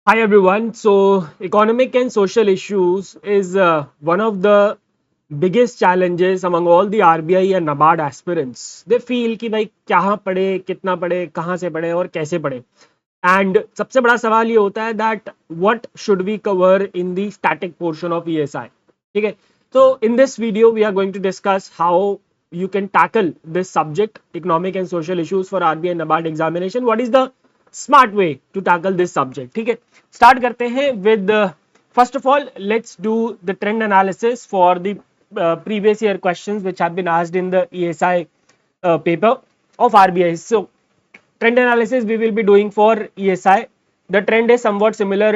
Hi everyone. So, economic and social issues is one of the biggest challenges among all the RBI and NABARD aspirants. They feel कि भाई कहाँ पढ़े, कितना पढ़े, कहाँ से पढ़े और कैसे पढ़े. And सबसे बड़ा सवाल ये होता है that what should we cover in the static portion of ESI. ठीक है. So in this video we are going to discuss how you can tackle this subject, economic and social issues for RBI and NABARD examination. What is the smart way to tackle this subject. ठीक है. Start करते हैं with first of all let's do the trend analysis for the previous year questions which have been asked in the ESI paper of RBI. So trend analysis we will be doing for ESI. The trend is somewhat similar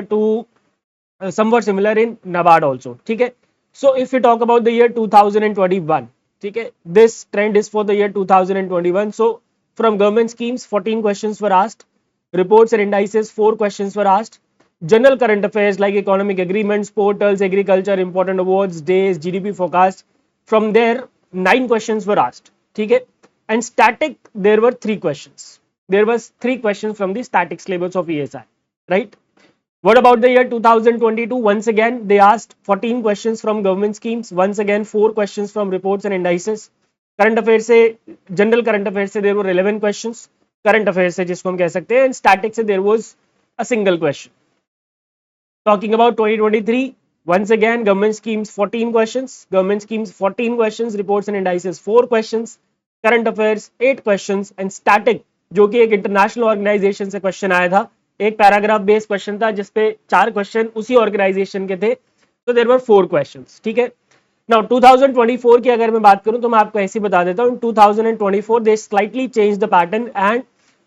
in NABARD also. ठीक है. So if we talk about the year 2021, ठीक है, this trend is for the year 2021. So from government schemes 14 questions were asked, reports and indices 4 questions were asked, general current affairs like economic agreements, portals, agriculture, important awards, days, GDP forecast, from there 9 questions were asked. ठीक है. And static there were 3 questions. There was 3 questions from the static syllabus of ESI, right? What about the year 2022? Once again they asked 14 questions from government schemes, once again 4 questions from reports and indices. Current affairs से, general current affairs से there were 11 questions. Current affairs से जिसको हम कह सकते हैं, and static से there was a single question. Talking about 2023, once again government schemes 14 questions, reports and indices 4 questions, current affairs 8 questions, and static जो कि एक इंटरनेशनल ऑर्गेनाइजेशन से क्वेश्चन आया था, एक पैराग्राफ बेस्ड क्वेश्चन था जिसपे 4 क्वेश्चन उसी ऑर्गेनाइजेशन के थे, तो देयर वर 4 क्वेश्चंस. ठीक है. नाउ 2024 की अगर मैं बात करूं तो मैं आपको ऐसे ही बता देता हूं. 2024 they slightly change the pattern and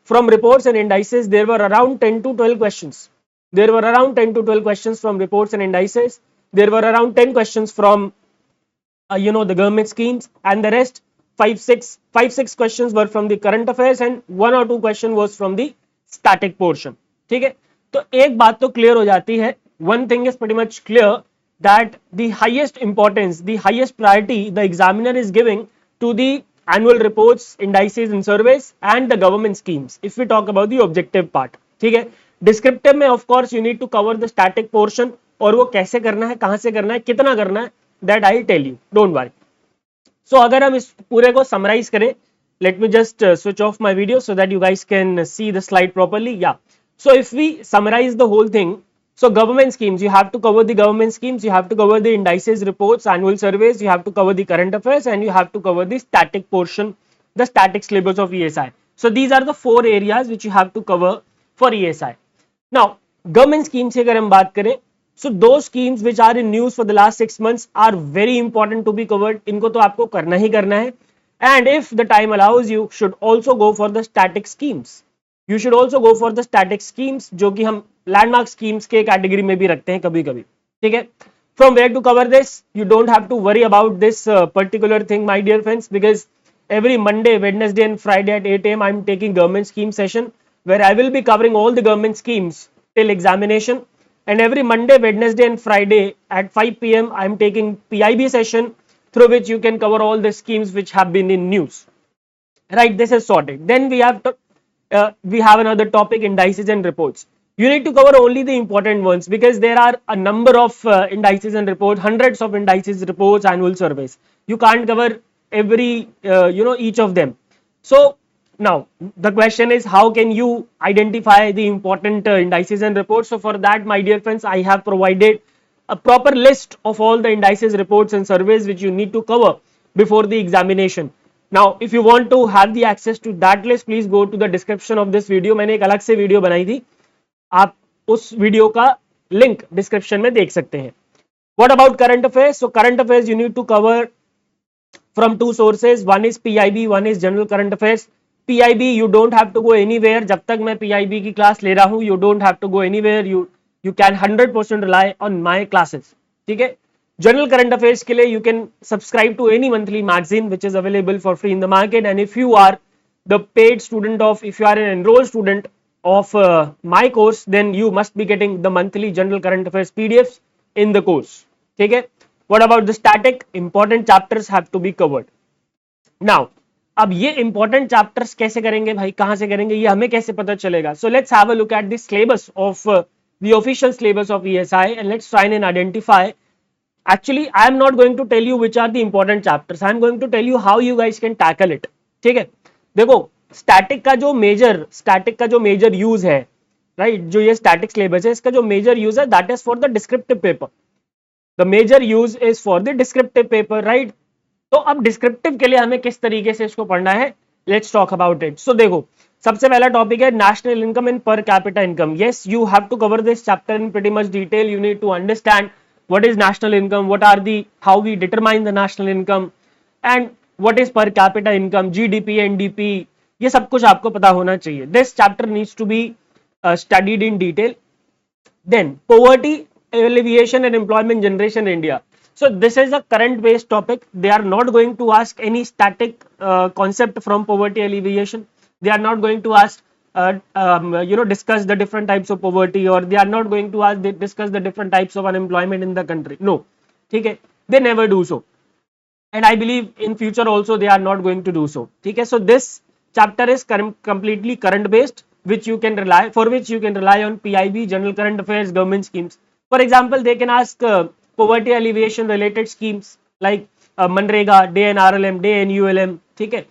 from reports and indices there were around 10 to 12 questions. There were around 10 to 12 questions from reports and indices. There were around 10 questions from the government schemes, and the rest 5 6 questions were from the current affairs, and 1 or 2 question was from the static portion. ठीक है. तो एक बात तो clear हो जाती है. One thing is pretty much clear that the highest importance, the highest priority the examiner is giving to the annual reports, indices and surveys and the government schemes if we talk about the objective part. ठीक है. Descriptive में of course you need to cover the static portion, और वो कैसे करना है, कहां से करना है, कितना करना है, that I tell you, don't worry. So अगर हम इस पूरे को समराइज करें, let me just switch off my video so that you guys can see the slide properly. Yeah so if we summarise the whole thing, so government schemes, you have to cover the government schemes, you have to cover the indices, reports, annual surveys, you have to cover the current affairs, and you have to cover the static portion, the static syllabus of ESI. So these are the 4 areas which you have to cover for ESI. Now government schemes की अगर हम बात करें, so those schemes which are in news for the last 6 months are very important to be covered. इनको तो आपको करना ही करना है, and if the time allows you should also go for the static schemes. You should also go for the static schemes जो कि हम landmark schemes के कैटेगरी में भी रखते हैं कभी कभी. ठीक है. From where to cover this? You don't have to worry about this particular thing, my dear friends, because every Monday, Wednesday and Friday at 8 a.m. I'm taking government scheme session where I will be covering all the government schemes till examination, and every Monday, Wednesday and Friday at 5 p.m. I'm taking PIB session through which you can cover all the schemes which have been in news. Right, this is sorted. Then we have another topic, indices and reports. You need to cover only the important ones because there are a number of indices and reports, hundreds of indices, reports, annual surveys. You can't cover every each of them. So now the question is, how can you identify the important indices and reports? So for that, my dear friends, I have provided a proper list of all the indices, reports and surveys which you need to cover before the examination. Now if you want to have the access to that list, please go to the description of this video. मैंने एक अलग से video बनाई थी, आप उस video का link description में देख सकते हैं. What about current affairs? So current affairs you need to cover from 2 sources. One is PIB, one is general current affairs. PIB you don't have to go anywhere. जब तक मैं PIB की class ले रहा हूं, you don't have to go anywhere. You can 100% rely on my classes. ठीक है. General current affairs के लिए you can subscribe to any monthly magazine which is available for free in the market, and if you are the paid student of, if you are an enrolled student of my course, then you must be getting the monthly general current affairs PDFs in the course. ठीक है. What about the static? Important chapters have to be covered. Now अब ये important chapters कैसे करेंगे भाई, कहां से करेंगे, ये हमें कैसे पता चलेगा? So let's have a look at the syllabus of the official syllabus of ESI, and let's try and identify. Actually, I am not going to tell you which are the important chapters. I am going to tell you how you guys can tackle it. ठीक है, देखो static का जो major use है, right, जो ये static syllabus है, इसका जो मेजर यूज है that is for the descriptive paper. The major use is for the descriptive paper, right. तो अब डिस्क्रिप्टिव के लिए हमें किस तरीके से इसको पढ़ना है, let's talk about it. So देखो, सबसे पहला टॉपिक है national income and per capita income. Yes, you have to cover this chapter in pretty much detail. You need to understand what is national income, what are the, how we determine the national income, and what is per capita income, GDP, NDP, ये सब कुछ आपको पता होना चाहिए. This chapter needs to be studied in detail. Then poverty alleviation and employment generation in India. So this is a current based topic. They are not going to ask any static concept from poverty alleviation. They are not going to ask discuss the different types of poverty, or they are not going to discuss the different types of unemployment in the country. No, okay, they never do so, and I believe in future also they are not going to do so. Okay, so this chapter is completely current based, which you can rely on PIB, general current affairs, government schemes. For example, they can ask poverty alleviation related schemes like MNREGA, DNRLM, DNULM. ठीक है,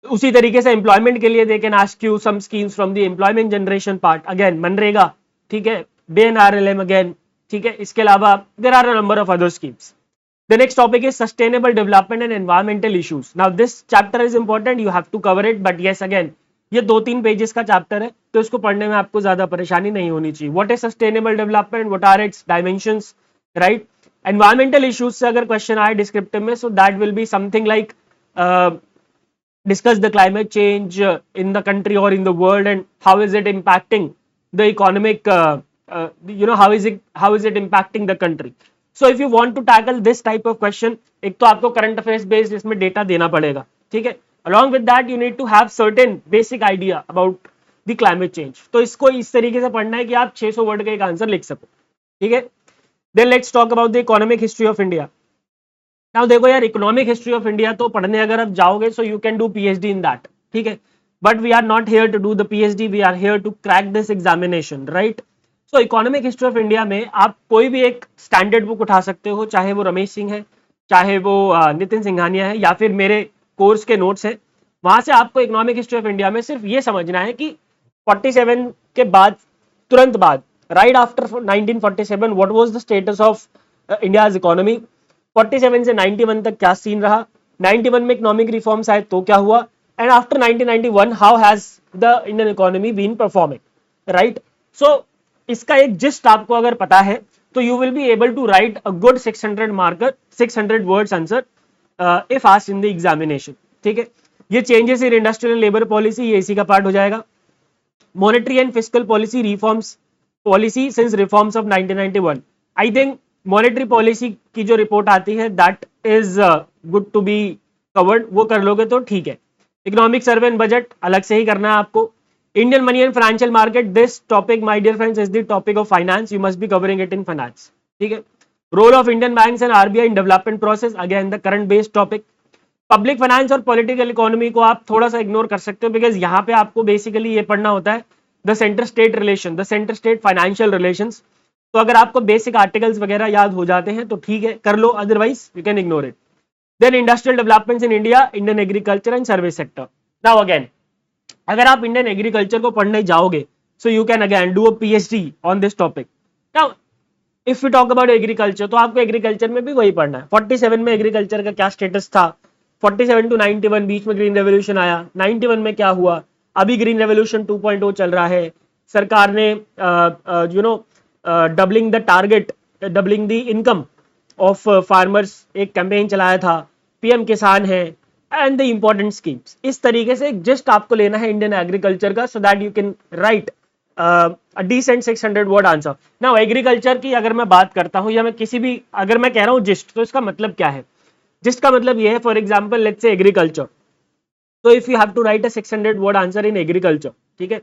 उसी तरीके से employment के लिए they can ask you some schemes from the employment generation part, again MNREGA, ठीक है, DNRLM again, ठीक है. इसके अलावा there are a number of other schemes. The next topic is sustainable development and environmental issues. Now this chapter is important, you have to cover it, but yes again ये 2-3 pages का chapter है, तो इसको पढ़ने में आपको ज्यादा परेशानी नहीं होनी चाहिए. What is sustainable development, what are its dimensions, right. Environmental issues से अगर क्वेश्चन आए डिस्क्रिप्टिव में, so that will be something like discuss the climate change in the country or in the world, and how is it impacting the economic how is it impacting the country. So if you want to tackle this type of question, एक तो आपको current affairs based इसमें data देना पड़ेगा, ठीक है. along with that you need to have certain basic idea about the climate change. तो इसको इस तरीके से पढ़ना है कि आप 600 वर्ड का एक आंसर लिख सको, ठीक है. then let's talk about the economic history of India. Now देखो यार, इकोनॉमिक हिस्ट्री ऑफ इंडिया तो पढ़ने अगर आप जाओगे, so you can do PhD in that, ठीक है. But we are not here to do the PhD, we are here to crack this examination, right. So economic history of India में आप कोई भी एक स्टैंडर्ड बुक उठा सकते हो, चाहे वो रमेश सिंह है, चाहे वो नितिन सिंघानिया है, या फिर मेरे कोर्स के नोट्स है. वहां से आपको इकोनॉमिक हिस्ट्री ऑफ इंडिया में सिर्फ ये समझना है कि 47 के बाद, तुरंत बाद, right after 1947 what was the status of India's economy. 47 से 91 तक क्या सीन रहा, 91 में इकोनॉमिक रिफॉर्म्स आए तो क्या हुआ, and after 1991 how has the Indian economy been performing, right. So इसका एक जिस्ट आपको अगर पता है, तो you will be able to write a good 600 words answer if asked in the examination, ठीक है. ये changes in industrial labour policy, ये इसी का पार्ट हो जाएगा. Monetary and fiscal policy reforms, policy since reforms of 1991. I think monetary policy की जो रिपोर्ट आती है that is good to be covered, वो कर लोगे तो ठीक है. इकोनॉमिक सर्वे एंड बजट अलग से ही करना है आपको. Indian money and financial market, this topic my dear friends is the topic of finance, you must be covering it in finance, ठीक है. Role of Indian banks and RBI in development process, again the current based topic. Public finance और political economy को आप थोड़ा सा ignore कर सकते हो, बिकॉज यहाँ पे आपको बेसिकली ये पढ़ना होता है the centre state relation, the centre state financial relations. तो अगर आपको बेसिक आर्टिकल्स वगैरह याद हो जाते हैं तो ठीक है, कर लो, otherwise you can ignore it. Then industrial developments in India, Indian agriculture and service sector. Now again, अगर आप इंडियन एग्रीकल्चर को पढ़ने जाओगे, so you can again do a PhD on this topic. Now if you talk about agriculture, तो आपको agriculture में भी वही पढ़ना है. 47 में एग्रीकल्चर का क्या स्टेटस था, 47 to 91 बीच में ग्रीन रेवोल्यूशन आया, 91 में क्या हुआ, अभी ग्रीन रेवोल्यूशन 2.0 चल रहा है. सरकार ने doubling the target, doubling the income of farmers, एक कैंपेन चलाया था. PM किसान है, एंड द इंपॉर्टेंट स्कीम्स. इस तरीके से जस्ट आपको लेना है इंडियन एग्रीकल्चर का, so that you can write a decent 600 word answer. Now agriculture की अगर मैं बात करता हूं, या मैं किसी भी, अगर मैं कह रहा हूं जिस्ट, तो इसका मतलब क्या है. जिस्ट का मतलब ये है, for example let's say agriculture, तो if you have to write a 600 word answer in agriculture, ठीक है.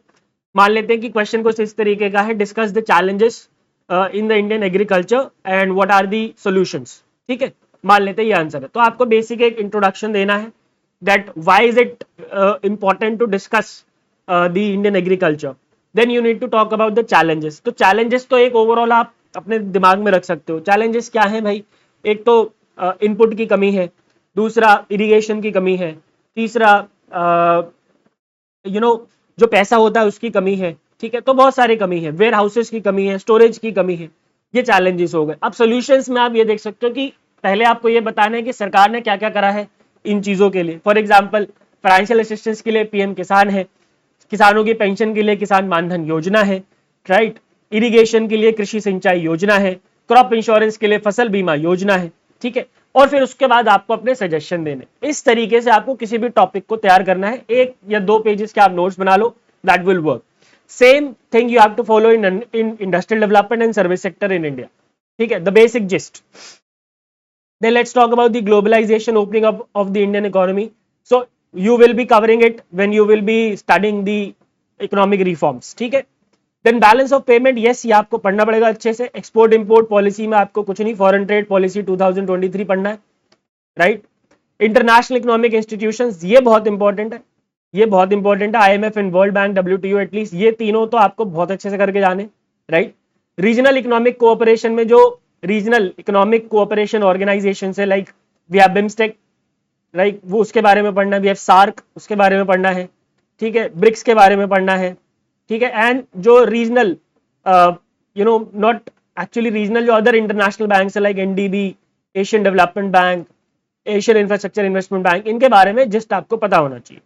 मान लेते हैं कि क्वेश्चन कुछ इस तरीके का है, discuss the challenges in the Indian agriculture and what are the solutions, ठीक है. मान लेते हैं ये आंसर है, तो आपको बेसिक एक इंट्रोडक्शन देना है that why is it important to discuss the Indian agriculture. Then you need to talk about the challenges. तो चैलेंजेस तो एक ओवरऑल आप अपने दिमाग में रख सकते हो। चैलेंजेस क्या है भाई? एक तो इनपुट की कमी है, दूसरा इरिगेशन की कमी है, तीसरा जो पैसा होता है उसकी कमी है, ठीक है। तो बहुत सारी कमी है, वेयर हाउसेस की कमी है, स्टोरेज की कमी है, ये चैलेंजेस हो गए। अब सॉल्यूशंस में आप ये देख सकते हो कि पहले आपको ये बताना है कि सरकार ने क्या क्या करा है इन चीजों के लिए। फॉर एग्जाम्पल फाइनेंशियल असिस्टेंस के लिए पीएम किसान है, किसानों की पेंशन के लिए किसान मानधन योजना है, राइट। इरिगेशन के लिए कृषि सिंचाई योजना है, क्रॉप इंश्योरेंस के लिए फसल बीमा योजना है, ठीक है। और फिर उसके बाद आपको अपने सजेशन देने। इस तरीके से आपको किसी भी टॉपिक को तैयार करना है। 1 या 2 पेजेस के आप नोट्स बना लो, that will work. Same thing you have to follow in industrial development and service sector in India, ठीक है, the basic gist. Then let's talk about the globalization opening up of the Indian economy. So you will be covering it when you will be studying the economic reforms, ठीक है। Then balance of payment, yes, ये आपको पढ़ना पड़ेगा अच्छे से। Export import policy में आपको कुछ नहीं, फॉरेन ट्रेड पॉलिसी 2023 पढ़ना है, राइट। इंटरनेशनल इकोनॉमिक इंस्टीट्यूशंस, ये बहुत इंपॉर्टेंट है, ये बहुत इंपॉर्टेंट है। IMF and world bank, WTO, at least ये तीनों तो आपको बहुत अच्छे से करके जाने, राइट। रीजनल इकोनॉमिक कोऑपरेशन में जो रीजनल इकोनॉमिक कोऑपरेशन ऑर्गेनाइजेशन है, like we have BIMSTEC, right, वो उसके बारे में पढ़ना है। वी हैव सार्क, उसके बारे में पढ़ना है, ठीक है। ब्रिक्स के बारे में पढ़ना है, ठीक है। एंड जो रीजनल नॉट एक्चुअली रीजनल, जो अदर इंटरनेशनल बैंक है like NDB, Asian development bank, Asian infrastructure investment bank, इनके बारे में जस्ट आपको पता होना चाहिए,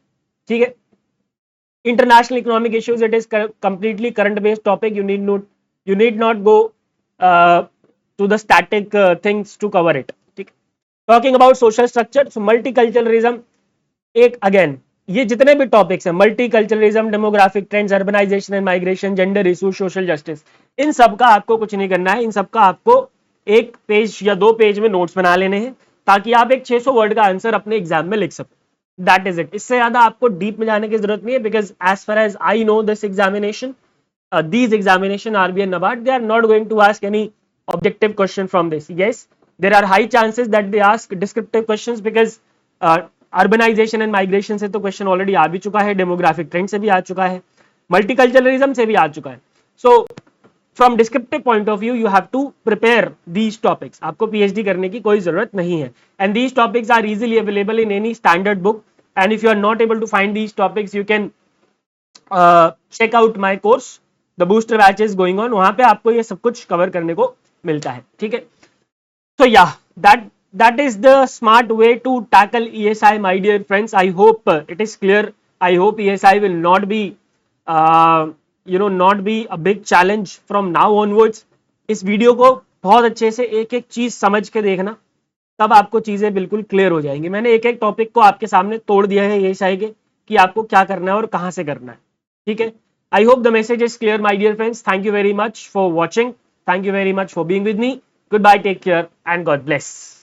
ठीक है। International economic issues, it is completely current based topic, you need not go to the static things to cover it, ठीक। Talking about social structure, so multiculturalism, एक अगेन ये जितने भी टॉपिक्स हैं, multiculturalism, demographic trends, urbanisation and migration, gender issue, social justice, इन सब का आपको कुछ नहीं करना है। इन सब का आपको 1 पेज या 2 पेज में नोट्स बना लेने हैं, ताकि आप एक 600 वर्ड का आंसर अपने एग्जाम में लिख सको। That is it. इससे ज्यादा आपको डीप में जाने की जरूरत नहीं है, because as far as I know this examination, these examination RBI NABARD, they are not going to ask any objective question from this. Yes, there are high chances that they ask descriptive questions because urbanization and migration से तो question already आ भी चुका है, demographic trend से भी आ चुका है, multiculturalism से भी आ चुका है। So from descriptive point of view you have to prepare these topics, आपको PhD करने की कोई जरूरत नहीं है। And these topics are easily available in any standard book, and if you are not able to find these topics you can check out my course, the booster batch is going on, वहां पे आपको ये सब कुछ cover करने को मिलता है, ठीक है। So yeah, that is the smart way to tackle ESI, my dear friends. I hope it is clear. I hope ESI will not be not be a big challenge from now onwards. इस video को बहुत अच्छे से एक एक चीज समझ के देखना, तब आपको चीजें बिल्कुल क्लियर हो जाएंगी। मैंने एक एक टॉपिक को आपके सामने तोड़ दिया है ESI के, कि आपको क्या करना है और कहां से करना है, ठीक है। I hope the message is clear, my dear friends. Thank you very much for watching. Thank you very much for being with me. Goodbye, take care, and God bless.